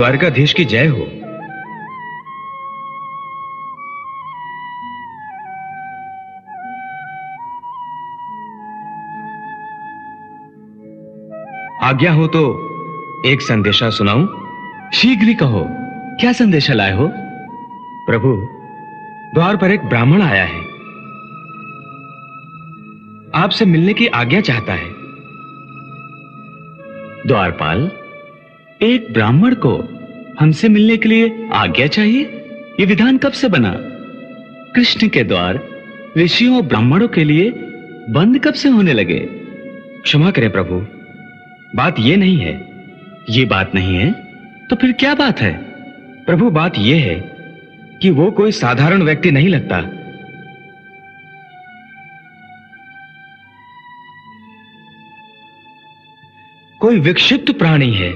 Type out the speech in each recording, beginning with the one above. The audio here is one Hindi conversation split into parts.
द्वारकाधीश की जय हो। आज्ञा हो तो एक संदेशा सुनाऊं? शीघ्र ही कहो, क्या संदेशा लाए हो? प्रभु, द्वार पर एक ब्राह्मण आया है, आपसे मिलने की आज्ञा चाहता है। द्वारपाल, एक ब्राह्मण को हमसे मिलने के लिए आज्ञा चाहिए? ये विधान कब से बना? कृष्ण के द्वार ऋषियों और ब्राह्मणों के लिए बंद कब से होने लगे? क्षमा करें प्रभु, बात यह नहीं है। ये बात नहीं है तो फिर क्या बात है? प्रभु, बात यह है कि वो कोई साधारण व्यक्ति नहीं लगता। कोई विक्षिप्त प्राणी है,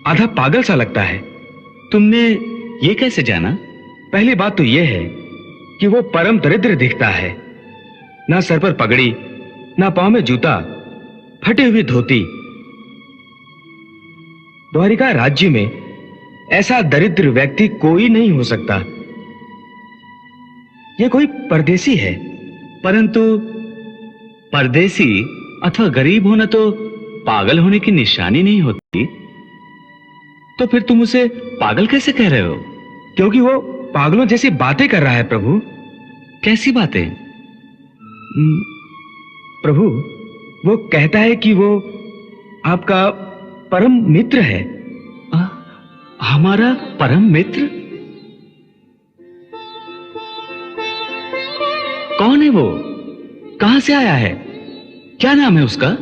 आधा पागल सा लगता है। तुमने ये कैसे जाना? पहली बात तो यह है कि वो परम दरिद्र दिखता है। ना सर पर पगड़ी, ना पांव में जूता, फटी हुई धोती। द्वारिका राज्य में ऐसा दरिद्र व्यक्ति कोई नहीं हो सकता। यह कोई परदेसी है। परंतु परदेसी अथवा गरीब होना तो पागल होने की निशानी नहीं होती। तो फिर तुम उसे पागल कैसे कह रहे हो? क्योंकि वो पागलों जैसी बातें कर रहा है प्रभु। कैसी बातें? प्रभु, वो कहता है कि वो आपका परम मित्र है। हमारा परम मित्र? कौन है वो? कहां से आया है? क्या नाम है उसका?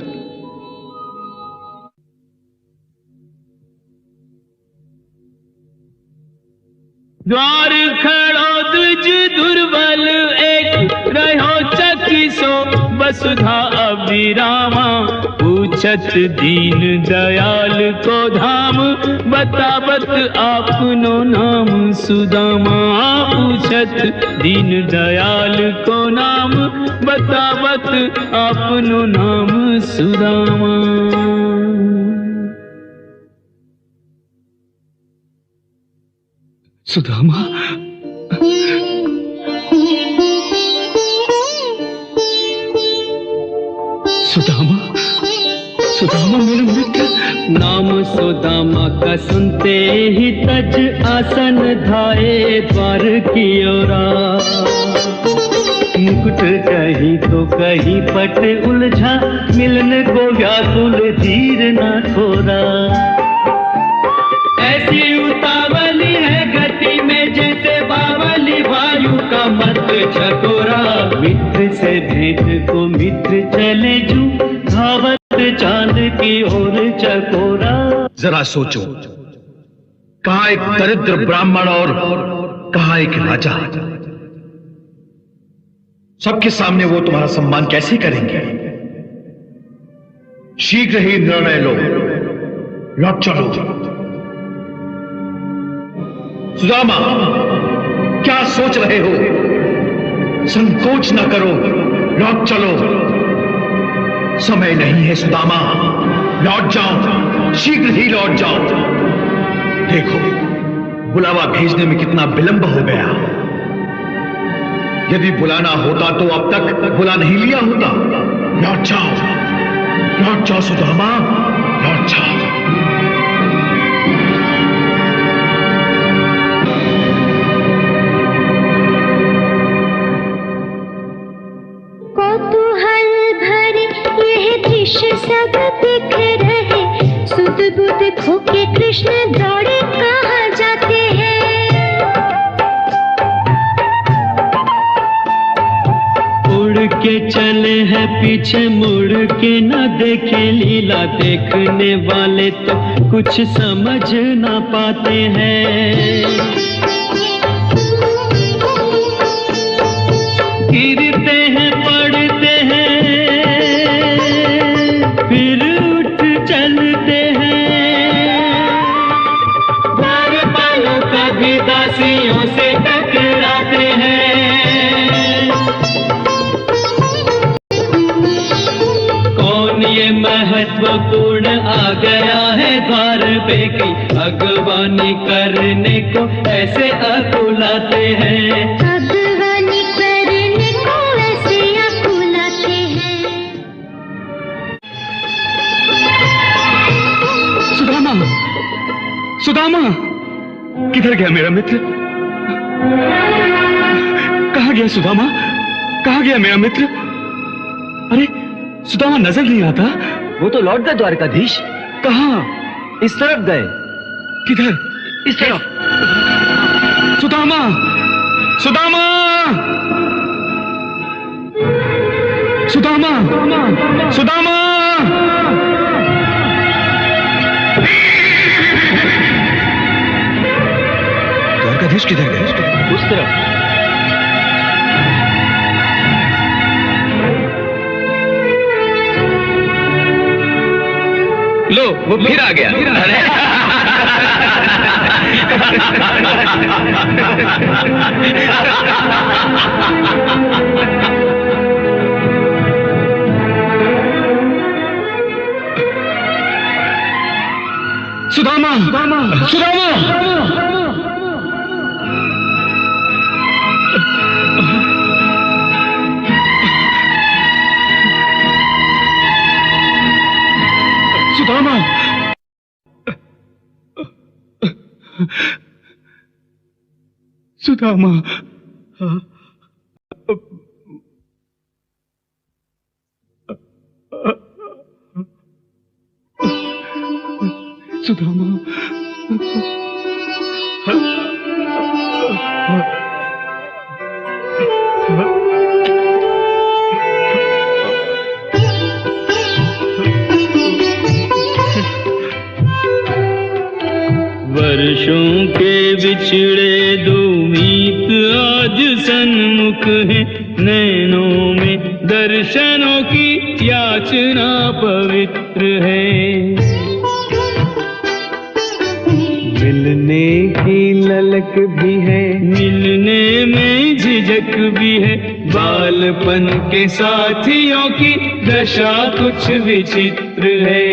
द्वार खड़ो द्विज दुर्बल एक रहो चकिसो वसुधा अभिरामा पूछत दीन दयाल को धाम बतावत आपनो नाम सुदामा पूछत दीन दयाल को नाम बतावत आपनो नाम सुदामा। सुदामा, सुदामा, सुदामा मेरा मित्र। नाम सुदामा का सुनते ही तज आसन धाये द्वार की ओरा मुकुट कहीं तो कहीं पट उलझा मिलन को व्याकुल धीर न थोड़ा। ऐसी उतावली है गति में जैसे बावली वायु का मत चकोरा। मित्र से भेंट को मित्र चले जू धावत चांद की ओर चकोरा। जरा सोचो, कहां एक दरिद्र ब्राह्मण और कहां एक राजा। सबके सामने वो तुम्हारा सम्मान कैसे करेंगे? शीघ्र ही निर्णय लो, लौट चलो। सुदामा, क्या सोच रहे हो? संकोच न करो, लौट चलो। समय नहीं है सुदामा, लौट जाओ, शीघ्र ही लौट जाओ। देखो, बुलावा भेजने में कितना विलंब हो गया। यदि बुलाना होता तो अब तक बुला नहीं लिया होता। लौट जाओ सुदामा, लौट जाओ। सब दिख रहे सुध बुध खोके कृष्ण दौड़े कहाँ जाते हैं। उड़ के चले हैं पीछे मुड़ के न देखे लीला देखने वाले तो कुछ समझ ना पाते हैं। गिरते हैं पड़ते हैं फिर उठ चलते हैं। द्वारपालों कभी दासियों से टकराते हैं। कौन ये महत्वपूर्ण आ गया है भार पे की अगवानी करने को ऐसे अकुलाते हैं। अगवानी करने को ऐसे अकुलाते हैं। सुदामा, सुदामा, किधर गया मेरा मित्र? कहाँ गया सुदामा? कहाँ गया मेरा मित्र? अरे सुदामा नजर नहीं आता। वो तो लौट गए द्वारकाधीश। कहाँ? इस तरफ गए। किधर? इस तरफ। सुदामा, सुदामा, सुदामा, सुदामा। द्वारकाधीश किधर गए? उस तरफ। लो, वो फिर आ गया। सुदामा, सुदामा, सुदामा। सुदामा, सुदामा, सुदामा, वर्षों के बिछड़े दो मीत आज सन्मुख हैं, नैनों में दर्शनों की याचना पवित्र है। मिलने की ललक भी है, मिलने में झिझक भी है, बालपन के साथियों की दशा कुछ विचित्र है।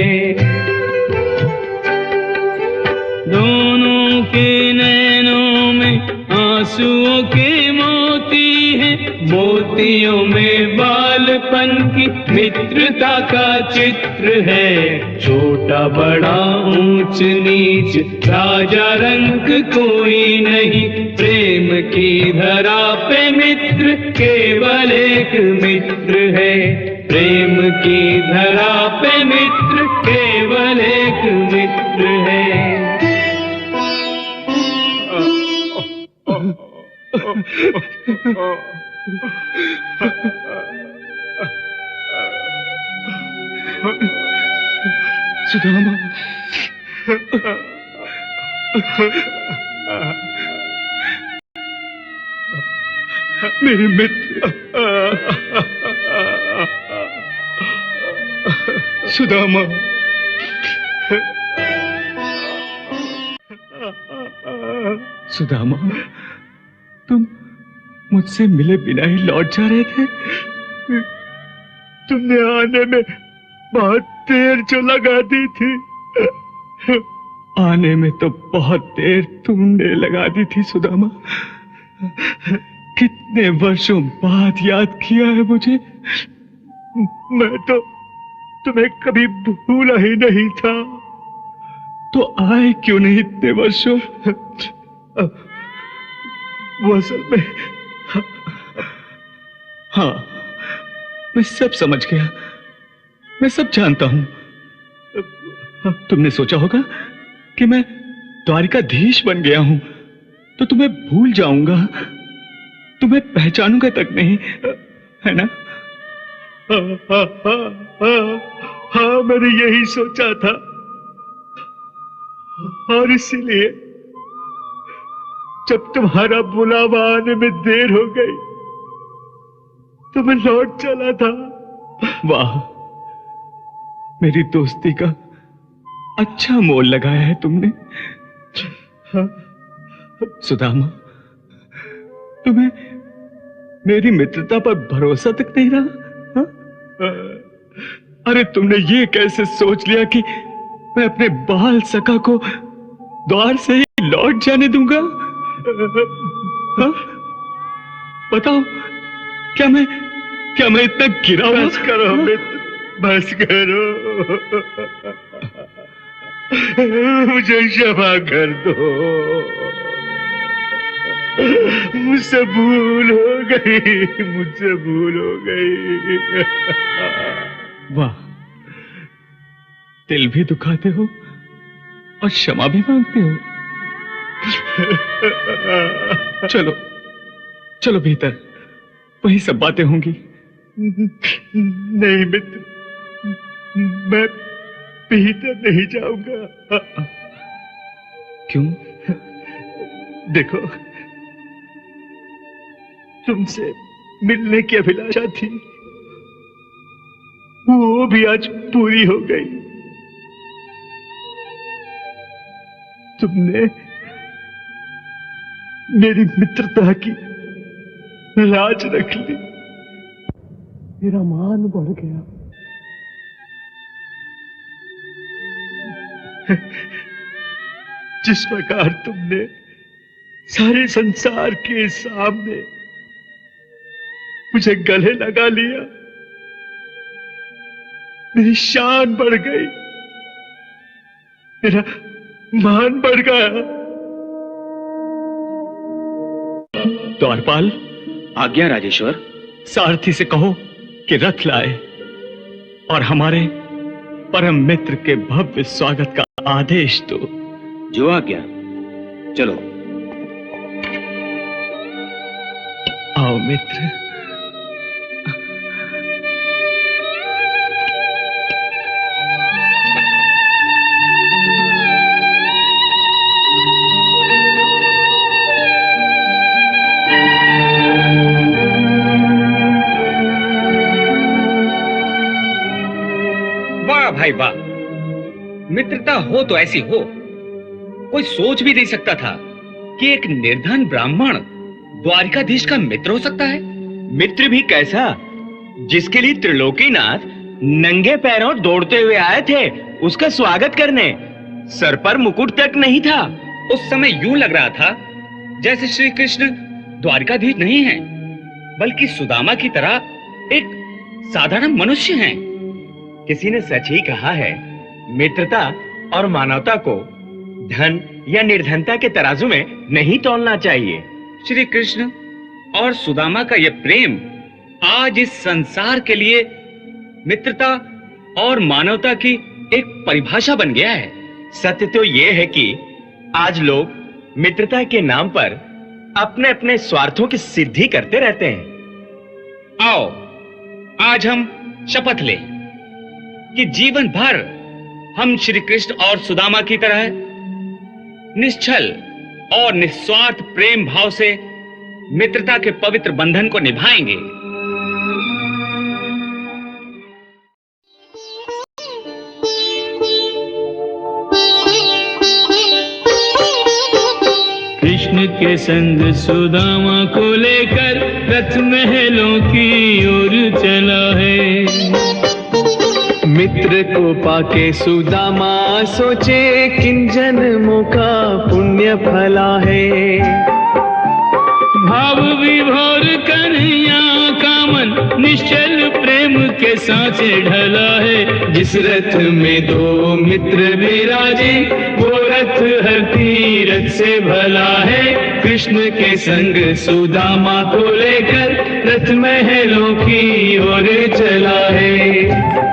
दोनों के नैनों में आंसुओं के मोती हैं, मोतियों में बालपन की मित्रता का चित्र है। छोटा बड़ा ऊंच नीच राजा रंग कोई नहीं, प्रेम की धरा पे मित्र केवल एक मित्र है। प्रेम की धरा पे मित्र केवल एक मित्र है। सुदामा, मेरे मित्र, सुदामा, सुदामा, तुम मुझसे मिले बिना ही लौट जा रहे थे। तुमने आने में बहुत देर जो लगा दी थी। आने में तो बहुत देर तुमने लगा दी थी सुदामा। कितने वर्षों बाद याद किया है मुझे। मैं तो तुम्हें कभी भूला ही नहीं था। तो आए क्यों नहीं इतने वर्षों? वो असल में हाँ, मैं सब समझ गया, मैं सब जानता हूं। तुमने सोचा होगा कि मैं द्वारिकाधीश बन गया हूं तो तुम्हें भूल जाऊंगा, तुम्हें पहचानूंगा तक नहीं, है ना? हाँ, मैंने यही सोचा था और इसीलिए जब तुम्हारा बुलावा आने में देर हो गई तो मैं लौट चला था। वाह, मेरी दोस्ती का अच्छा मोल लगाया है तुमने। सुदामा, तुम्हें मेरी मित्रता पर भरोसा तक नहीं रहा? अरे तुमने ये कैसे सोच लिया कि मैं अपने बाल सखा को द्वार से ही लौट जाने दूंगा? हाँ? बताओ, क्या मैं इतना गिरा हुआ? बस करो मित्र, बस करो। मुझे क्षमा कर दो, मुझसे भूल हो गई, मुझसे भूल हो गई। वाह, दिल भी दुखाते हो और क्षमा भी मांगते हो। चलो चलो भीतर, वही सब बातें होंगी। नहीं मित्र, मैं भीतर नहीं जाऊंगा। क्यों? देखो, तुमसे मिलने की अभिलाषा थी, वो भी आज पूरी हो गई। तुमने मेरी मित्रता की लाज रख ली, मेरा मान बढ़ गया। जिस प्रकार तुमने सारे संसार के सामने मुझे गले लगा लिया, मेरी शान बढ़ गई, मेरा मान बढ़ गया। द्वारपाल, आज्ञा राजेश्वर। सारथी से कहो कि रथ लाए और हमारे परम मित्र के भव्य स्वागत का आदेश दो। जो आज्ञा। चलो। आओ मित्र। भाई वाह, मित्रता हो तो ऐसी हो। कोई सोच भी नहीं सकता था कि एक निर्धन ब्राह्मण द्वारिकाधीश का मित्र हो सकता है। मित्र भी कैसा, जिसके लिए त्रिलोकीनाथ नंगे पैरों दौड़ते हुए आए थे उसका स्वागत करने। सर पर मुकुट तक नहीं था। उस समय यूं लग रहा था जैसे श्री कृष्ण द्वारिकाधीश नहीं हैं, बल्कि सुदामा की तरह एक साधारण मनुष्य हैं। किसी ने सच ही कहा है, मित्रता और मानवता को धन या निर्धनता के तराजू में नहीं तौलना चाहिए। श्री कृष्ण और सुदामा का यह प्रेम आज इस संसार के लिए मित्रता और मानवता की एक परिभाषा बन गया है। सत्य तो यह है कि आज लोग मित्रता के नाम पर अपने अपने स्वार्थों की सिद्धि करते रहते हैं। आओ, आज हम शपथ लें कि जीवन भर हम श्री कृष्ण और सुदामा की तरह निश्चल और निस्वार्थ प्रेम भाव से मित्रता के पवित्र बंधन को निभाएंगे। कृष्ण के संग सुदामा को लेकर रथ महलों की ओर चला है। मित्र को पाके सुदामा सोचे किन जन्मों का पुण्य फला है। भाव विभोर कन्हैया का मन निश्चल प्रेम के सांचे ढला है। जिस रथ में दो मित्र विराजे वो रथ हर तीरथ से भला है। कृष्ण के संग सुदामा को लेकर रथ महलों की ओर चला है।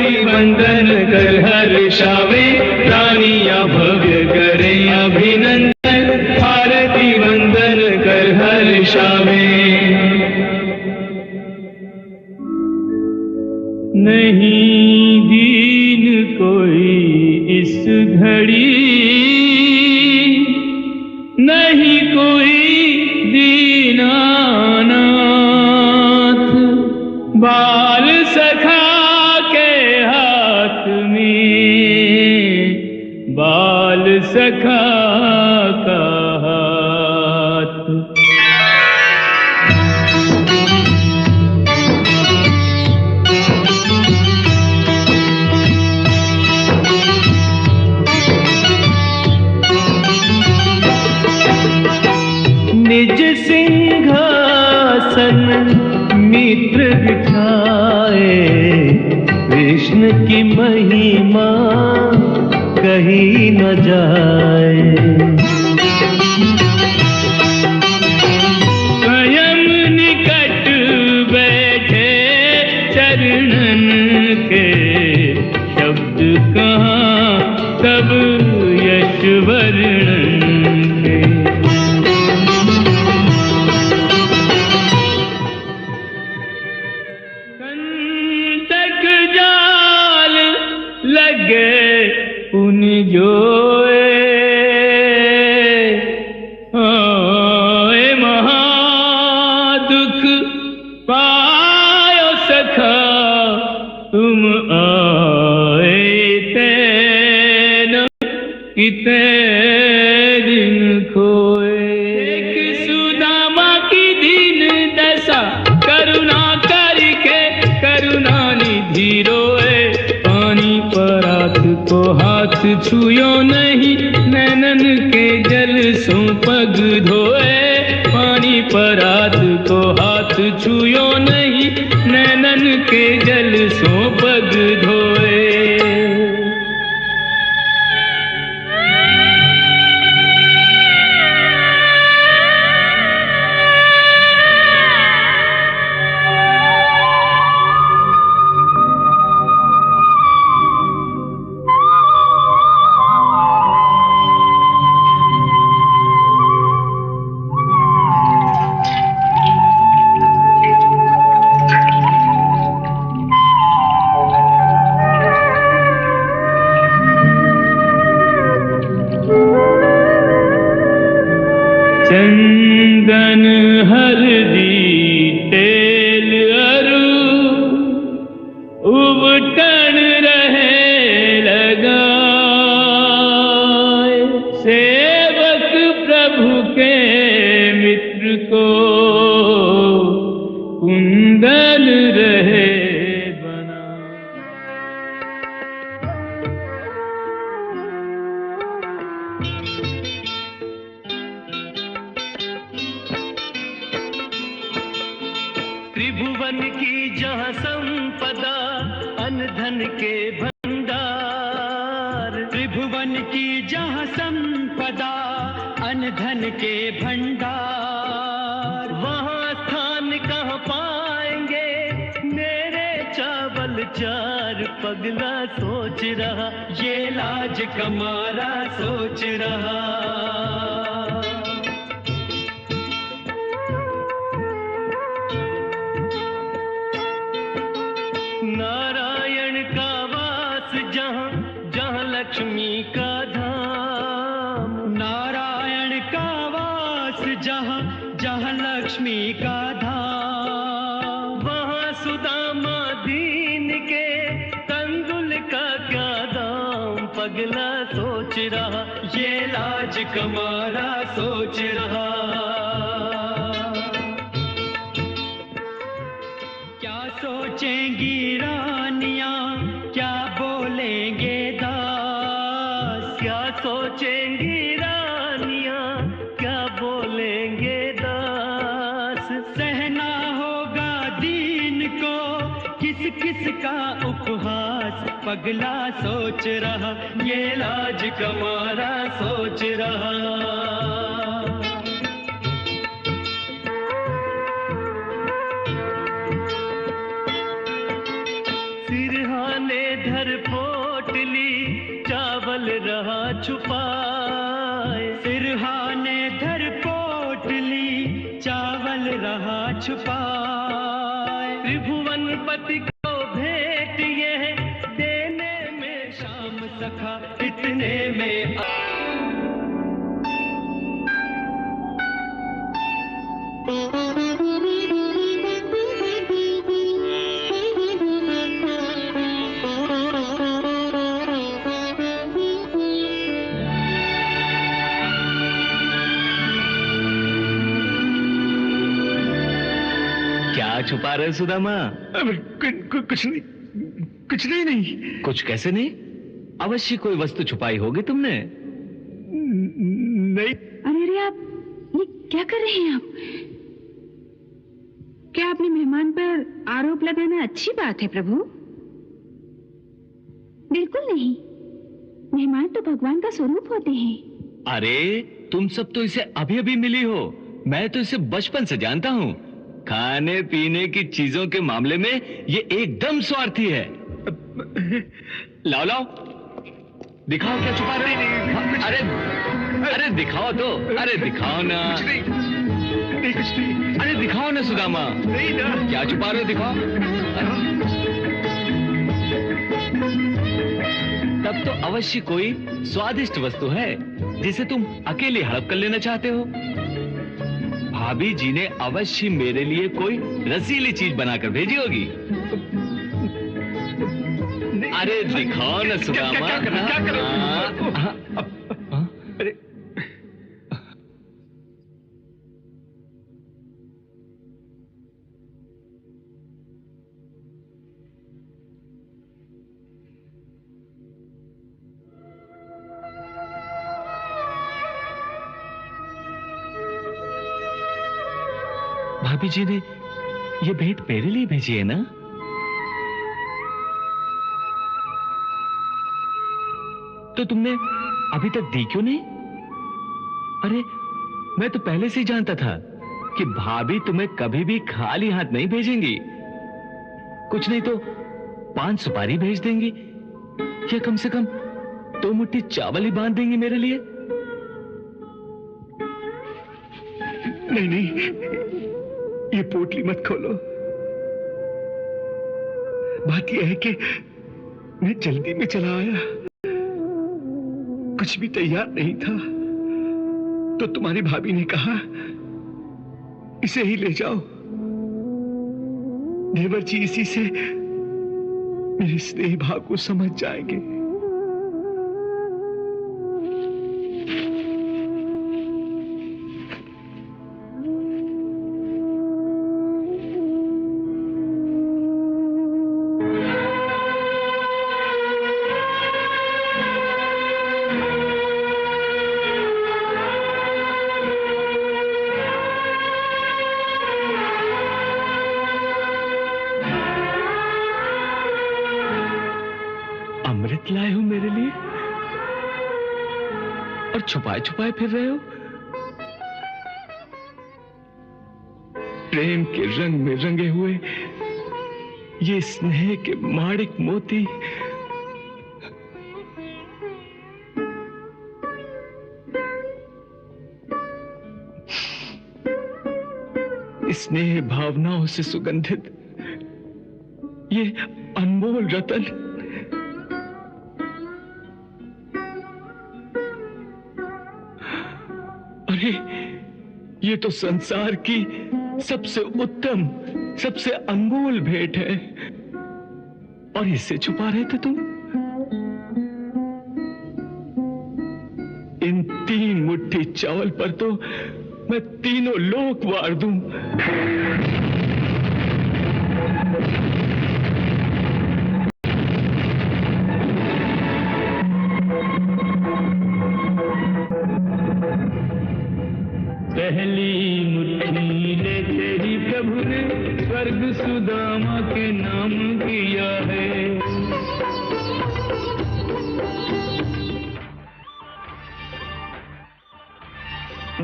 आरती वंदन कर हर्षावे, रानिया भव्य करे अभिनंदन, आरती वंदन कर हर्षावे। नहीं दीन कोई इस घड़ी, नहीं कोई दीनानाथ, बाल सखा के हाथ में, बाल सखा का हाथ। निज सिंहासन मित्र बिठाए, कृष्ण की महिमा कही न जाए। स्वयं निकट बैठे चरणन के, शब्द कहाँ तब यश वर्णन के। कंटक जाल लगे उन जोए, ओए महादुख पायो सखा तुम आए तेन, किते दिन खोए। एक सुदामा की दीन दशा, करुणा करके करुणा निधि रोए। पानी परात को हाथ छुयो नहीं, नैनन के जल सो पग धोए। पानी परात को हाथ छुयो नहीं, नैनन के जल सो पग धोए। चंदन हल्दी तेल अरु, उबटन रहे लगाए। सेवक प्रभु के मित्र को कुंदन रहे बना। त्रिभुवन की जहाँ संपदा, अन्न धन के भंडार। त्रिभुवन की जहाँ संपदा, अन्न धन के भंडार। वहाँ स्थान कहाँ पाएंगे मेरे चावल चार। पगला सोच रहा ये लाज कमारा सोच रहा। नारायण का वास जहाँ, जहाँ लक्ष्मी का धाम। नारायण का वास जहाँ, जहाँ लक्ष्मी का धाम। वहाँ सुदामा दीन के कंदुल का क्या दाम। पगला सोच रहा ये लाज कमारा सोच रहा। क्या सोचेंगी रानियां, क्या बोलेंगे दास। क्या सोचेंगी रानियां, क्या बोलेंगे दास। सहना होगा दीन को किस किस का उपहास। पगला सोच रहा ये लाज कमारा सोच रहा। सिरहाने धर पोटली चावल रहा छुपाए। सिरहाने धर पोटली चावल रहा छुपाए। त्रिभुवनपति को भेंट ये देने में शाम सखा इतने में क्या छुपा रहे सुदामा? कुछ नहीं। कुछ कैसे नहीं? अवश्य कोई वस्तु छुपाई होगी तुमने। नहीं। अरे आप ये क्या कर रहे हैं आप? क्या अपने मेहमान पर आरोप लगाना अच्छी बात है प्रभु? बिल्कुल नहीं। मेहमान तो भगवान का स्वरूप होते हैं। अरे तुम सब तो इसे अभी अभी मिली हो। मैं तो इसे बचपन से जानता हूँ। खाने पीने की चीजों के मामले में ये एकदम स्वार्थी है। लाओ लाओ, दिखाओ क्या छुपा रहे हैं। अरे दिखाओ तो। अरे दिखाओ ना। कुछ नहीं। अरे दिखाओ ना सुदामा। नहीं ना। क्या छुपा रहे हो, दिखाओ। तब तो अवश्य कोई स्वादिष्ट वस्तु है जिसे तुम अकेले हड़प कर लेना चाहते हो। भाभी जी ने अवश्य मेरे लिए कोई रसीली चीज बनाकर भेजी होगी। अरे दिखाओ ना सुदामा। क्या करो? अरे भाभी जी ने ये भेंट मेरे लिए भेजी है ना? तो तुमने अभी तक दी क्यों नहीं? अरे मैं तो पहले से ही जानता था कि भाभी तुम्हें कभी भी खाली हाथ नहीं भेजेंगी। कुछ नहीं तो 5 सुपारी भेज देंगी या कम से कम 2 मुट्ठी चावल ही बांध देंगी मेरे लिए। नहीं, ये पोटली मत खोलो। बात यह है कि मैं जल्दी में चला आया, कुछ भी तैयार नहीं था, तो तुम्हारी भाभी ने कहा इसे ही ले जाओ। देवर जी इसी से मेरे स्नेह भाव को समझ जाएंगे। अमृत लाए हो मेरे लिए और छुपाए छुपाए फिर रहे हो। प्रेम के रंग में रंगे हुए ये स्नेह के माणिक मोती स्नेह भावनाओं से सुगंधित ये अनमोल रतन अरे ये तो संसार की सबसे उत्तम, सबसे अनमोल भेंट है और इससे छुपा रहे थे तुम। इन 3 मुट्ठी चावल पर तो मैं तीनों लोक वार दूं। पहली मुट्ठी ले तेरी प्रभु ने स्वर्ग सुदामा के नाम किया है।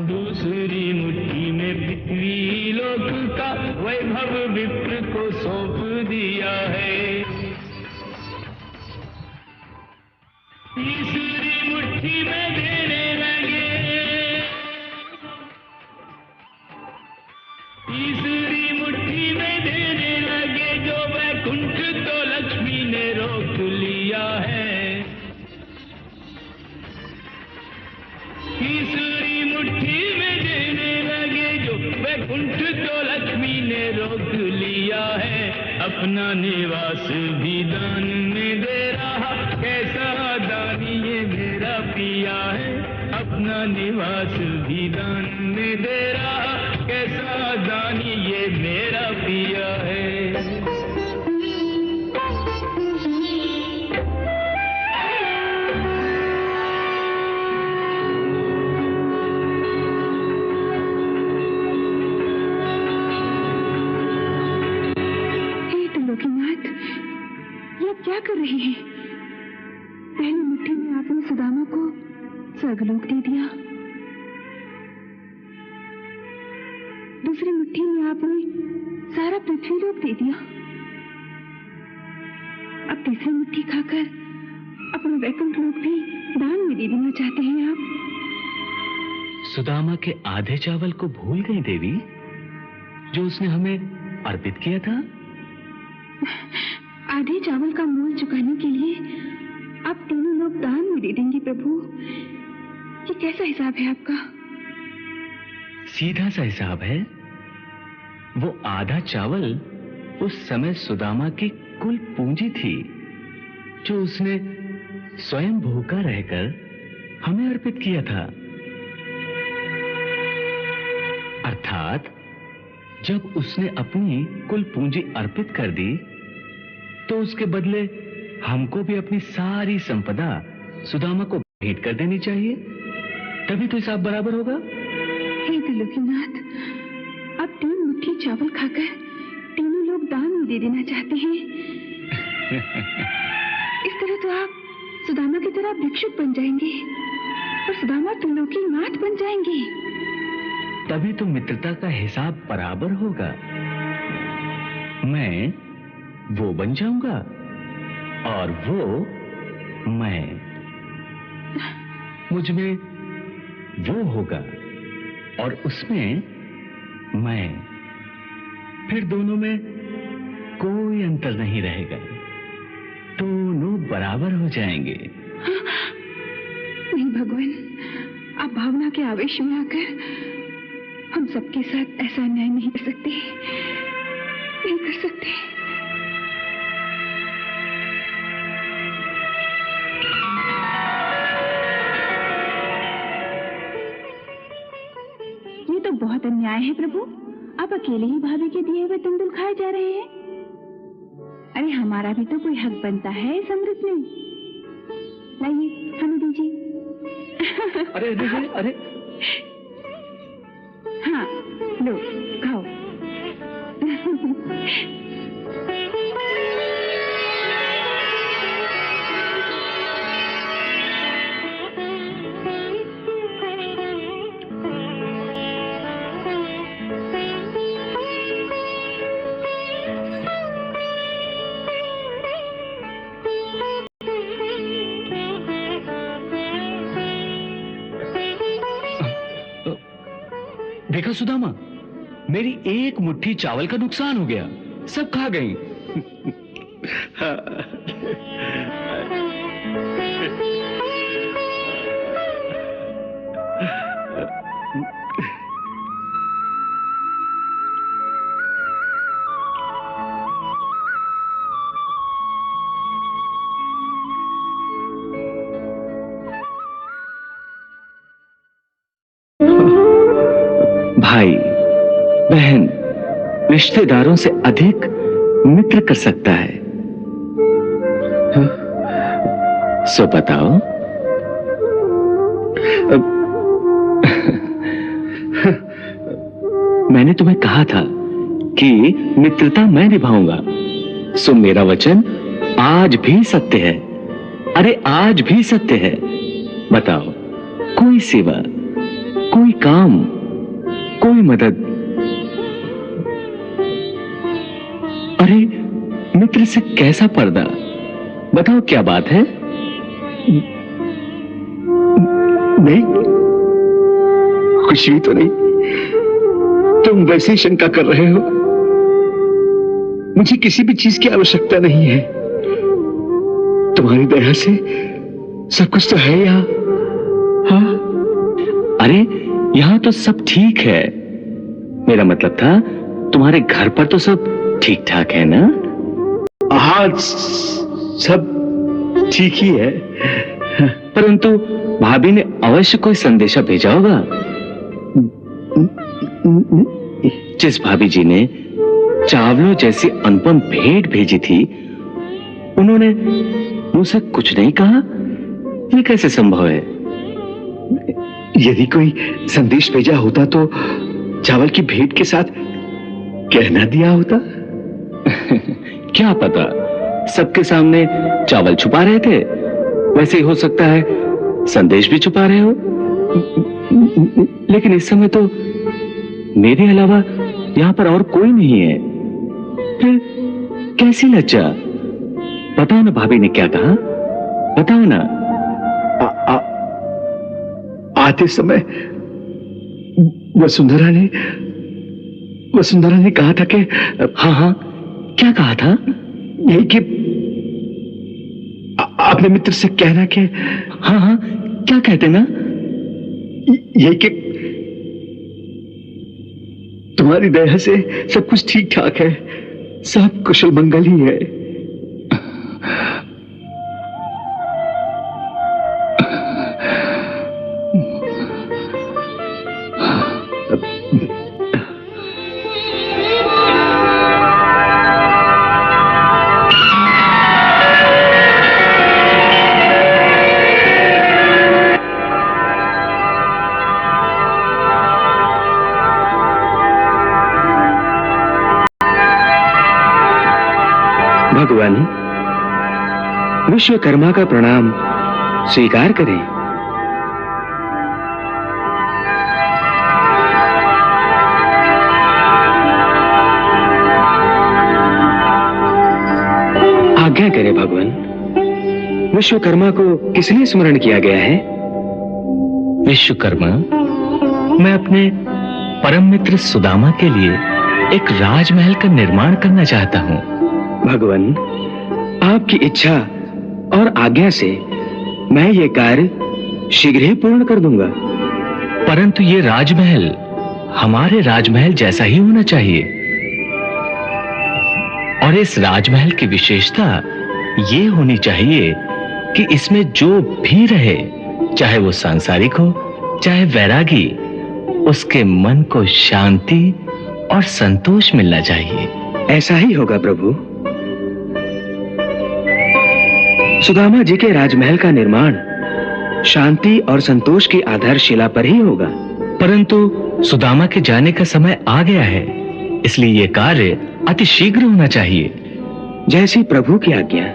दूसरी मुट्ठी में पृथ्वी लोक का वैभव विप्र को सौंप दिया है। अपना निवास भी दान में दे रहा, कैसा दानी ये मेरा पिया है। अपना निवास भी दान में दे रहा, कैसा दानी ये मेरा पिया है। क्या कर रहे हैं? पहली मुट्ठी में आपने सुदामा को स्वर्गलोक दे दिया, दूसरी मुट्ठी में आपने सारा पृथ्वीलोक दे दिया, अब तीसरी मुट्ठी खाकर अपना वैकुंठ लोक भी दान में दे देना चाहते हैं आप। सुदामा के आधे चावल को भूल गई देवी, जो उसने हमें अर्पित किया था। आधे चावल का मोल चुकाने के लिए आप तीनों लोग दान में दे देंगे प्रभु। ये कैसा हिसाब है आपका? सीधा सा हिसाब है। वो आधा चावल उस समय सुदामा की कुल पूंजी थी, जो उसने स्वयं भूखा रहकर हमें अर्पित किया था। अर्थात जब उसने अपनी कुल पूंजी अर्पित कर दी, तो उसके बदले हमको भी अपनी सारी संपदा सुदामा को भेंट कर देनी चाहिए, तभी तो हिसाब बराबर होगा। हे त्रिलोकीनाथ, अब 3 मुट्ठी चावल खाकर तीनों लोग दान में दे देना चाहते हैं। इस तरह तो आप सुदामा की तरह भिक्षुक बन जाएंगे और सुदामा त्रिलोकीनाथ बन जाएंगे। तभी तो मित्रता का हिसाब बराबर होगा। मैं वो बन जाऊंगा और वो मैं, मुझ में वो होगा और उसमें मैं, फिर दोनों में कोई अंतर नहीं रहेगा, दोनों बराबर हो जाएंगे। नहीं भगवान, आप भावना के आवेश में आकर हम सबके साथ ऐसा अन्याय नहीं कर सकते, नहीं कर सकते। बहुत अन्याय है प्रभु, आप अकेले ही भाभी के दिए हुए तंदुल खाए जा रहे हैं। अरे हमारा भी तो कोई हक बनता है इस अमृत में। लाइए हमें दीजिए। अरे अरे अरे, हाँ लो खाओ। देखा सुदामा, मेरी एक मुट्ठी चावल का नुकसान हो गया, सब खा गई। भाई बहन रिश्तेदारों से अधिक मित्र कर सकता है। सो बताओ, मैंने तुम्हें कहा था कि मित्रता मैं निभाऊंगा, सो मेरा वचन आज भी सत्य है। अरे आज भी सत्य है। बताओ, कोई सेवा, कोई काम, कोई मदद, अरे मित्र से कैसा पर्दा? बताओ क्या बात है? नहीं, कुछ भी तो नहीं। तुम वैसे ही शंका कर रहे हो। मुझे किसी भी चीज की आवश्यकता नहीं है। तुम्हारी दया से सब कुछ तो है यहाँ। हाँ, अरे यहां तो सब ठीक है। मेरा मतलब था तुम्हारे घर पर तो सब ठीक ठाक है ना? हाँ, सब ठीक ही है। परंतु भाभी ने अवश्य कोई संदेशा भेजा होगा। जिस भाभी जी ने चावलों जैसी अनुपम भेंट भेजी थी, उन्होंने मुझसे कुछ नहीं कहा। ये कैसे संभव है? यदि कोई संदेश भेजा होता तो चावल की भेंट के साथ कहना दिया होता। क्या पता, सबके सामने चावल छुपा रहे थे। वैसे ही हो सकता है संदेश भी छुपा रहे हो। लेकिन इस समय तो मेरे अलावा यहां पर और कोई नहीं है। फिर कैसी लज्जा? बताओ ना भाभी ने क्या कहा, बताओ ना। आते समय वसुंधरा ने कहा था कि हाँ, क्या कहा था? यही कि अपने मित्र से कहना कि हाँ, क्या कहते ना? यही कि तुम्हारी दया से सब कुछ ठीक ठाक है, सब कुशल मंगल ही है। भगवान, विश्वकर्मा का प्रणाम स्वीकार करें। आज्ञा करें भगवान। विश्वकर्मा को किसलिए स्मरण किया गया है? विश्वकर्मा, मैं अपने परम मित्र सुदामा के लिए एक राजमहल का निर्माण करना चाहता हूं। भगवान, आपकी इच्छा और आज्ञा से मैं ये कार्य शीघ्र ही पूर्ण कर दूंगा। परंतु ये राजमहल हमारे राजमहल जैसा ही होना चाहिए। और इस राजमहल की विशेषता ये होनी चाहिए कि इसमें जो भी रहे, चाहे वो सांसारिक हो चाहे वैरागी, उसके मन को शांति और संतोष मिलना चाहिए। ऐसा ही होगा प्रभु। सुदामा जी के राजमहल का निर्माण शांति और संतोष की आधारशिला पर ही होगा। परंतु सुदामा के जाने का समय आ गया है, इसलिए यह कार्य अति शीघ्र होना चाहिए। जैसी प्रभु की आज्ञा।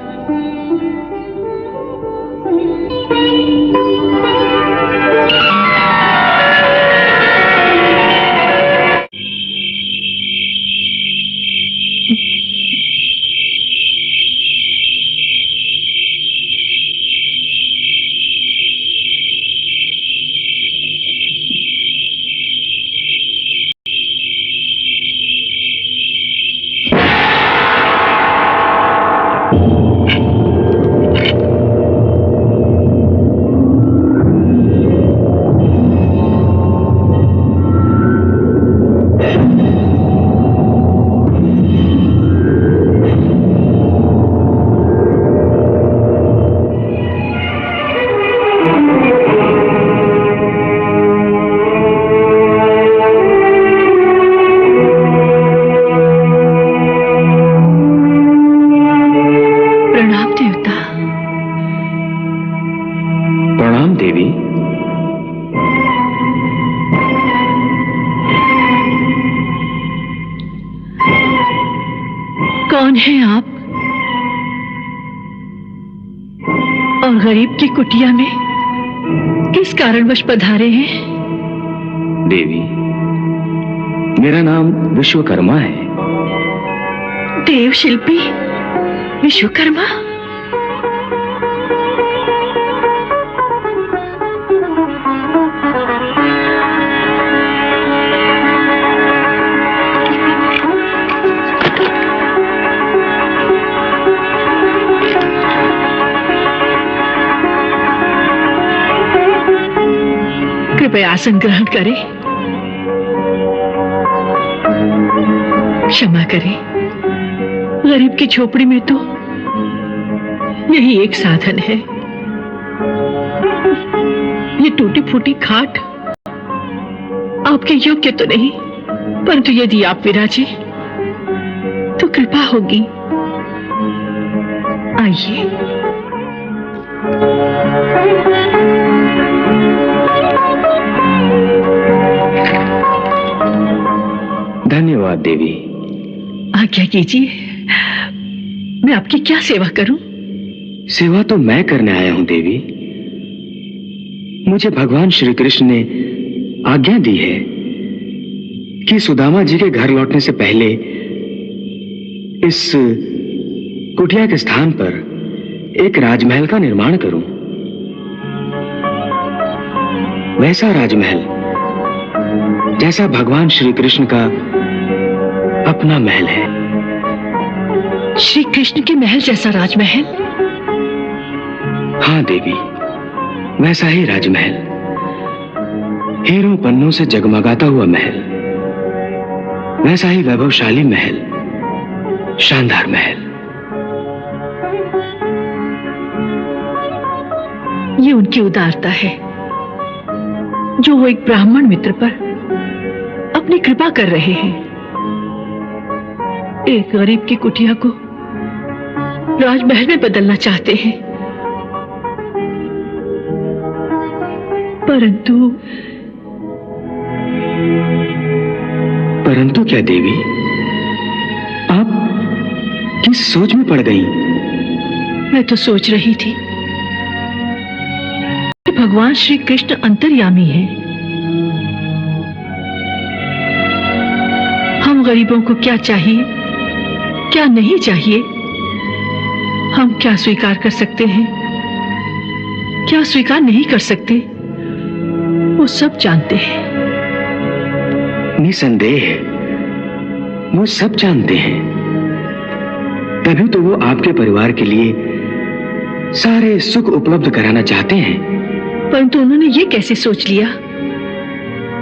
कौन हैं आप? और गरीब की कुटिया में किस कारणवश पधारे हैं? देवी, मेरा नाम विश्वकर्मा है। देव शिल्पी विश्वकर्मा? कृपया आसन ग्रहण करें। क्षमा करें, गरीब की झोपड़ी में तो यही एक साधन है। ये टूटी फूटी खाट आपके योग्य तो नहीं, परंतु यदि आप विराजे तो कृपा होगी। आइए। धन्यवाद देवी। आज्ञा कीजिए, मैं आपकी क्या सेवा करूं? सेवा तो मैं करने आया हूं देवी। मुझे भगवान श्री कृष्ण ने आज्ञा दी है कि सुदामा जी के घर लौटने से पहले इस कुटिया के स्थान पर एक राजमहल का निर्माण करूं। वैसा राजमहल जैसा भगवान श्री कृष्ण का अपना महल है। श्री कृष्ण के महल जैसा राजमहल? हाँ देवी, वैसा ही राजमहल, हीरों पन्नों से जगमगाता हुआ महल, वैसा ही वैभवशाली महल, शानदार महल। ये उनकी उदारता है जो वो एक ब्राह्मण मित्र पर अपनी कृपा कर रहे हैं। एक गरीब की कुटिया को राजमहल में बदलना चाहते हैं, परंतु क्या देवी, आप किस सोच में पड़ गई? मैं तो सोच रही थी कि भगवान श्री कृष्ण अंतर्यामी हैं। हम गरीबों को क्या चाहिए, क्या नहीं चाहिए, हम क्या स्वीकार कर सकते हैं, क्या स्वीकार नहीं कर सकते, वो सब जानते हैं। निसंदेह वो सब जानते हैं, तभी तो वो आपके परिवार के लिए सारे सुख उपलब्ध कराना चाहते हैं। परंतु उन्होंने ये कैसे सोच लिया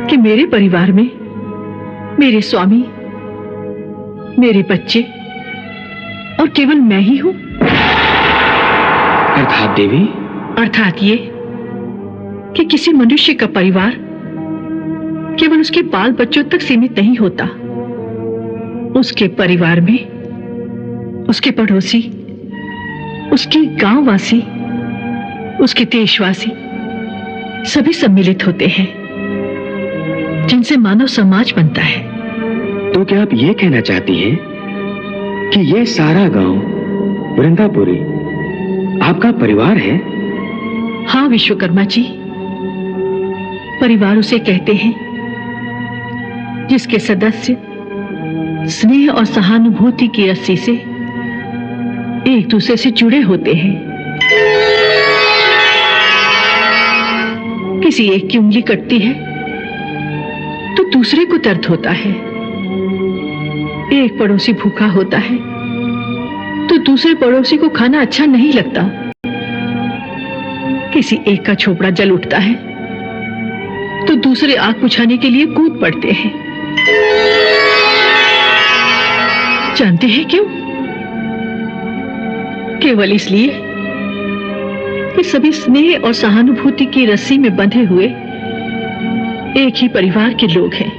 कि मेरे परिवार में मेरे स्वामी, मेरे बच्चे और केवल मैं ही हूं? अर्थात देवी? अर्थात ये कि किसी मनुष्य का परिवार केवल उसके बाल बच्चों तक सीमित नहीं होता। उसके परिवार में उसके पड़ोसी, उसके गांववासी, उसके देशवासी सभी सम्मिलित होते हैं, जिनसे मानव समाज बनता है। तो क्या आप ये कहना चाहती हैं कि ये सारा गांव वृंदापुरी आपका परिवार है? हाँ विश्वकर्मा जी, परिवार उसे कहते हैं जिसके सदस्य स्नेह और सहानुभूति की रस्सी से एक दूसरे से जुड़े होते हैं। किसी एक की उंगली कटती है तो दूसरे को दर्द होता है, एक पड़ोसी भूखा होता है तो दूसरे पड़ोसी को खाना अच्छा नहीं लगता, किसी एक का झोपड़ा जल उठता है तो दूसरे आग बुझाने के लिए कूद पड़ते हैं। जानते हैं क्यों? केवल इसलिए कि सभी स्नेह और सहानुभूति की रस्सी में बंधे हुए एक ही परिवार के लोग हैं।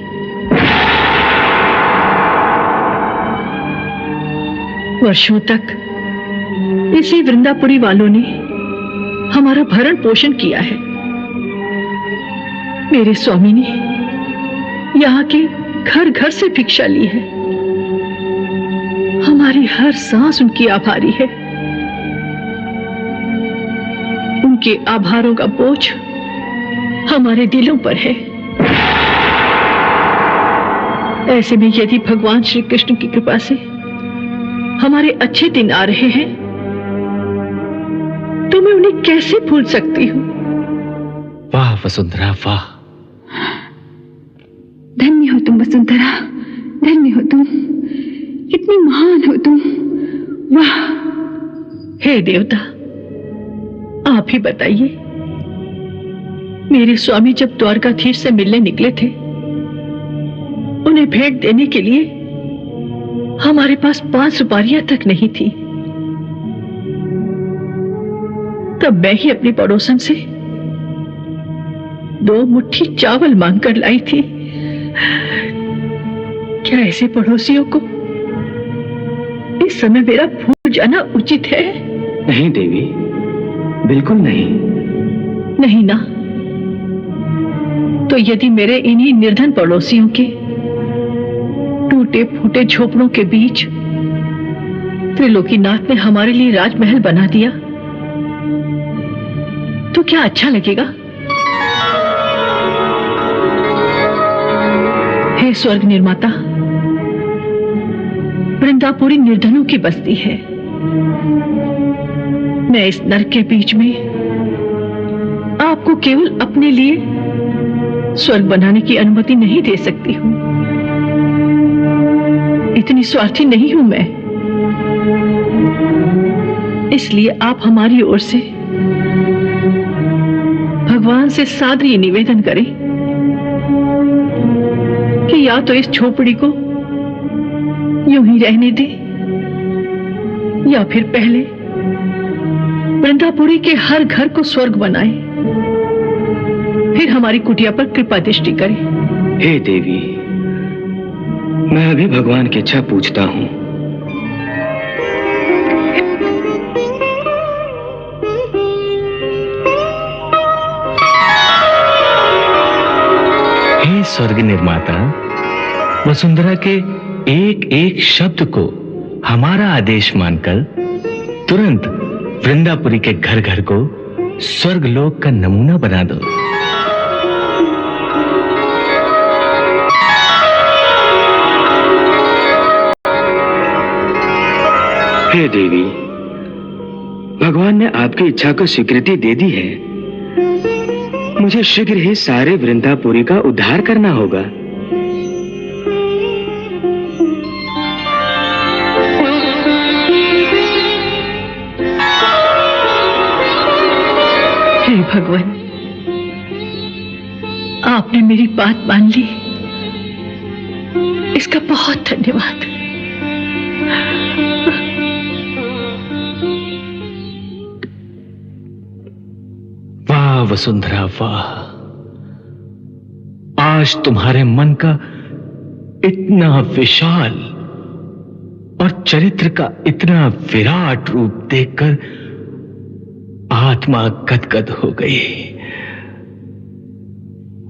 वर्षों तक इसी वृंदापुरी वालों ने हमारा भरण पोषण किया है। मेरे स्वामी ने यहाँ के घर घर से भिक्षा ली है। हमारी हर सांस उनकी आभारी है। उनके आभारों का बोझ हमारे दिलों पर है। ऐसे में यदि भगवान श्री कृष्ण की कृपा से हमारे अच्छे दिन आ रहे हैं तो मैं उन्हें कैसे भूल सकती हूँ? वाह वसुंधरा वाह। धन्य हो तुम वसुंधरा, धन्य हो तुम, कितनी महान हो तुम। वाह। हे देवता, आप ही बताइए, मेरे स्वामी जब द्वारकाधीश से मिलने निकले थे, उन्हें भेंट देने के लिए हमारे पास 5 सुपारियां तक नहीं थी। तब मैं ही अपनी पड़ोसन से 2 मुट्ठी चावल मांगकर लाई थी। क्या ऐसे पड़ोसियों को इस समय मेरा भूल जाना उचित है? नहीं देवी, बिल्कुल नहीं। नहीं ना, तो यदि मेरे इन्हीं निर्धन पड़ोसियों के टूटे फूटे झोपड़ों के बीच त्रिलोकीनाथ ने हमारे लिए राजमहल बना दिया तो क्या अच्छा लगेगा? हे स्वर्ग निर्माता, वृंदापुरी निर्धनों की बस्ती है। मैं इस नरक के बीच में आपको केवल अपने लिए स्वर्ग बनाने की अनुमति नहीं दे सकती हूं। इतनी स्वार्थी नहीं हूं मैं। इसलिए आप हमारी ओर से भगवान से सादरी निवेदन करें कि या तो इस झोपड़ी को यूं ही रहने दे या फिर पहले वृंदापुरी के हर घर को स्वर्ग बनाए, फिर हमारी कुटिया पर कृपा दृष्टि करे। हे देवी, मैं अभी भगवान की इच्छा पूछता हूं। हे स्वर्ग निर्माता, वसुंधरा के एक एक शब्द को हमारा आदेश मानकर तुरंत वृंदापुरी के घर घर को स्वर्गलोक का नमूना बना दो। हे देवी, भगवान ने आपकी इच्छा को स्वीकृति दे दी है। मुझे शीघ्र ही सारे वृंदापुरी का उद्धार करना होगा। हे भगवान, आपने मेरी बात मान ली, इसका बहुत धन्यवाद। वाह वसुंधरा वाह, आज तुम्हारे मन का इतना विशाल और चरित्र का इतना विराट रूप देखकर आत्मा गदगद हो गई।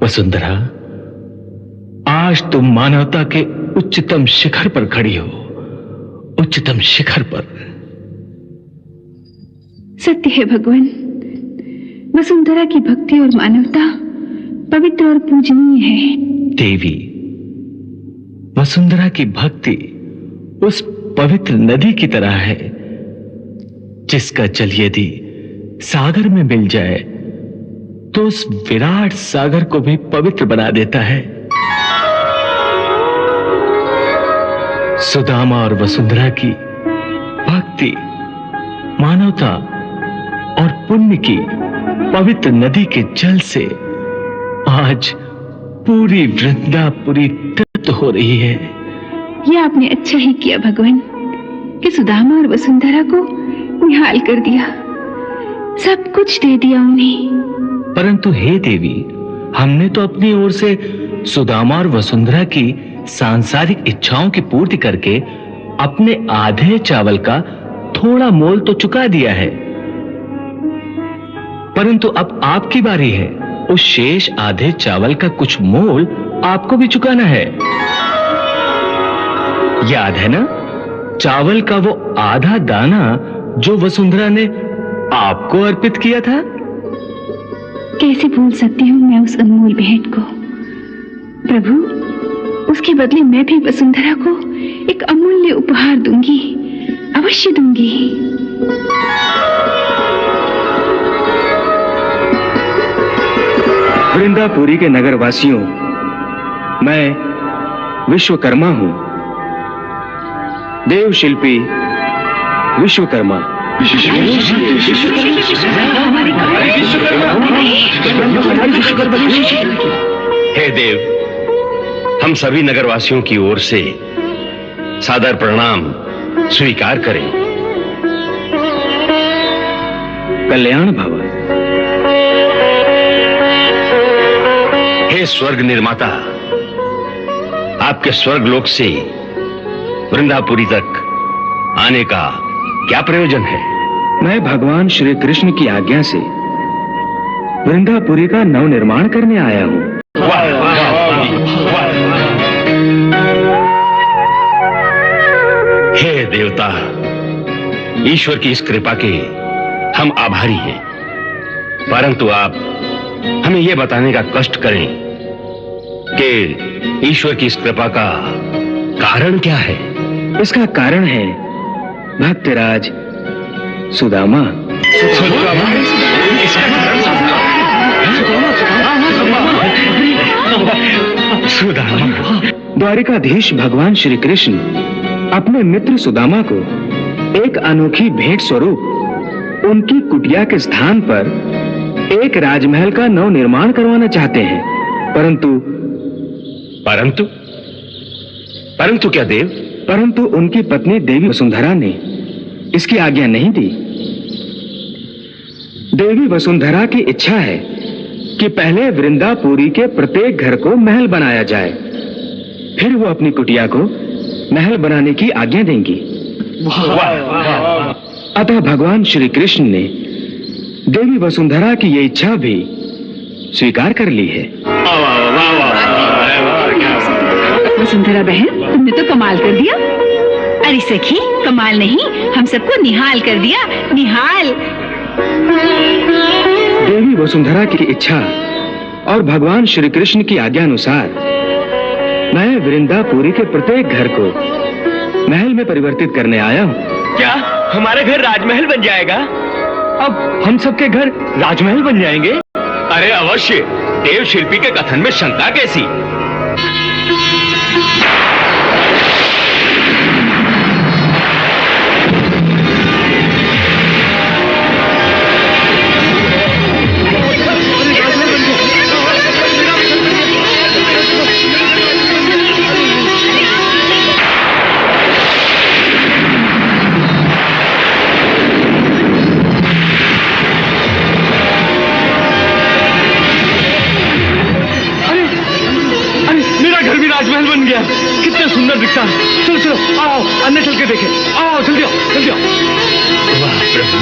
वसुंधरा, आज तुम मानवता के उच्चतम शिखर पर खड़ी हो, उच्चतम शिखर पर। सत्य है भगवान, वसुंधरा की भक्ति और मानवता पवित्र और पूजनीय है। देवी, वसुंधरा की भक्ति उस पवित्र नदी की तरह है जिसका जल यदि सागर में मिल जाए तो उस विराट सागर को भी पवित्र बना देता है। सुदामा और वसुंधरा की भक्ति, मानवता और पुण्य की पवित्र नदी के जल से आज पूरी वृंदापुरी तृप्त हो रही है। यह आपने अच्छा ही किया भगवान कि सुदामा और वसुंधरा को निहाल कर दिया, सब कुछ दे दिया उन्हें। परंतु हे देवी, हमने तो अपनी ओर से सुदामा और वसुंधरा की सांसारिक इच्छाओं की पूर्ति करके अपने आधे चावल का थोड़ा मोल तो चुका दिया है, परंतु अब आपकी बारी है। उस शेष आधे चावल का कुछ मोल आपको भी चुकाना है। याद है ना, चावल का वो आधा दाना जो वसुंधरा ने आपको अर्पित किया था। कैसे भूल सकती हूँ मैं उस अनमोल भेंट को। प्रभु, उसके बदले मैं भी वसुंधरा को एक अमूल्य उपहार दूंगी, अवश्य दूंगी। वृंदापुरी के नगरवासियों, मैं विश्वकर्मा हूं, देव शिल्पी विश्वकर्मा। हे देव, हम सभी नगरवासियों की ओर से सादर प्रणाम स्वीकार करें। कल्याण भव। हे स्वर्ग निर्माता, आपके स्वर्गलोक से वृंदापुरी तक आने का क्या प्रयोजन है? मैं भगवान श्री कृष्ण की आज्ञा से वृंदापुरी का नवनिर्माण करने आया हूँ। हे देवता, ईश्वर की इस कृपा के हम आभारी हैं, परंतु आप हमें यह बताने का कष्ट करें कि ईश्वर की इस कृपा का कारण क्या है? इसका कारण है भक्तराज सुदामा। द्वारिकाधीश भगवान श्री कृष्ण अपने मित्र सुदामा को एक अनोखी भेंट स्वरूप उनकी कुटिया के स्थान पर एक राजमहल का नव निर्माण करवाना चाहते हैं, परंतु क्या देव? परंतु उनकी पत्नी देवी वसुंधरा ने इसकी आज्ञा नहीं दी। देवी वसुंधरा की इच्छा है कि पहले वृंदापुरी के प्रत्येक घर को महल बनाया जाए, फिर वो अपनी कुटिया को महल बनाने की आज्ञा देंगी। अतः भगवान श्री कृष्ण ने देवी वसुंधरा की ये इच्छा भी स्वीकार कर ली है। वसुंधरा बहन, तुमने तो कमाल कर दिया। अरे सखी, कमाल नहीं, हम सबको निहाल कर दिया, निहाल। देवी वसुंधरा की इच्छा और भगवान श्री कृष्ण की आज्ञा अनुसार मैं वृंदापुरी के प्रत्येक घर को महल में परिवर्तित करने आया हूँ। क्या हमारे घर राजमहल बन जाएगा? अब हम सबके घर राजमहल बन जाएंगे? अरे अवश्य, देव शिल्पी के कथन में शंका कैसी? राजमहल बन गया, कितना सुंदर दिखता है। चलो चलो, आओ अंदर चल के देखें। आओ जल्दी आओ, जल्दी आओ। वाह प्रभु,